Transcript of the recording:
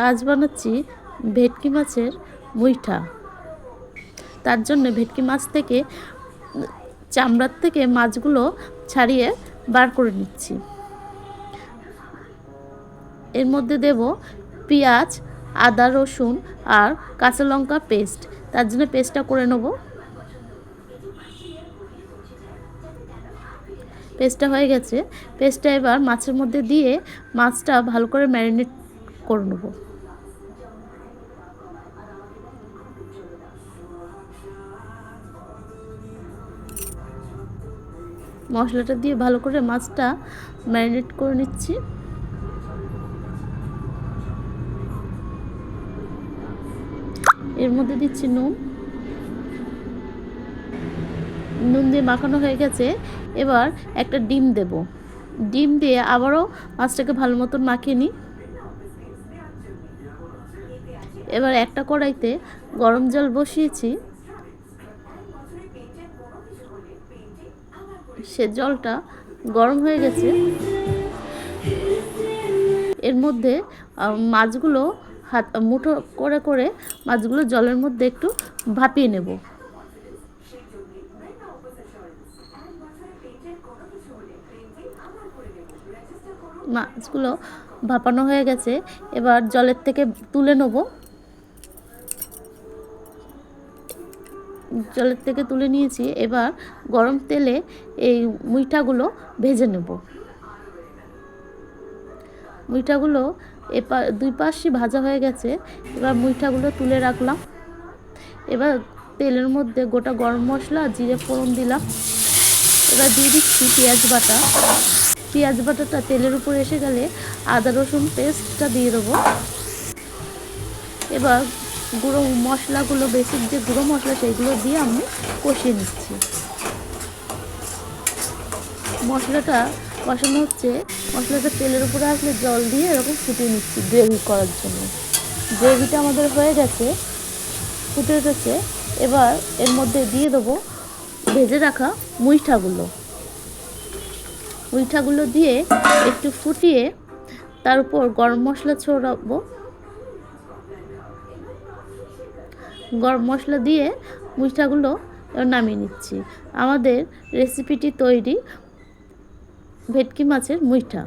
আজ বানাচ্ছি ভেটকি মাছের মুইঠা। তার জন্য ভেটকি মাছ থেকে চামড়ার থেকে মাছগুলো ছাড়িয়ে বার করে নিচ্ছি। এর মধ্যে দেব পেঁয়াজ, আদা, রসুন আর কাঁচা লঙ্কা পেস্ট। তার জন্য পেস্টটা করে নেব। পেস্টটা হয়ে গেছে। পেস্টটা এবার মাছের মধ্যে দিয়ে মাছটা ভালো করে ম্যারিনেট করে নেব। মশলাটা দিয়ে ভালো করে মাছটা ম্যারিনেট করে নিচ্ছি। এর মধ্যে দিচ্ছি নুন দিয়ে মাখানো হয়ে গেছে। এবার একটা ডিম দেব। ডিম দিয়ে আবারও মাছটাকে ভালো মতন মাখিয়ে নিই। এবার একটা কড়াইতে গরম জল বসিয়েছি। সে জলটা গরম হয়ে গেছে। এর মধ্যে মাছগুলো মুঠো করে করে মাছগুলো জলের মধ্যে একটু ভাপিয়ে নেব। মাছগুলো ভাপানো হয়ে গেছে। এবার জলের থেকে তুলে নেব। জলের থেকে তুলে নিয়েছি। এবার গরম তেলে এই মুইঠাগুলো ভেজে নেব। মুইঠাগুলো দুই পাশই ভাজা হয়ে গেছে। এবার মুইঠাগুলো তুলে রাখলাম। এবার তেলের মধ্যে গোটা গরম মশলা জিরে ফোড়ন দিলাম। এবার দিয়ে দিচ্ছি পেঁয়াজ বাটা। পেঁয়াজ বাটাটা তেলের উপর এসে গেলে আদা রসুন পেস্টটা দিয়ে দেবো। এবার গুঁড়ো মশলাগুলো, বেসিক যে গুঁড়ো মশলা সেইগুলো দিয়ে আমি কষিয়ে নিচ্ছি। মশলাটা কষানো হচ্ছে। মশলাটা তেলের উপরে আসলে জল দিয়ে এরকম ফুটিয়ে নিচ্ছি গ্রেভি করার জন্য। গ্রেভিটা আমাদের হয়ে গেছে, ফুটে উঠেছে। এবার এর মধ্যে দিয়ে দেবো ভেজে রাখা মুইঠাগুলো দিয়ে একটু ফুটিয়ে তার উপর গরম মশলা ছড়াবো। গরম মশলা দিয়ে মুইঠাগুলো নামিয়ে নিচ্ছি। আমাদের রেসিপিটি তৈরি, ভেটকি মাছের মুইঠা।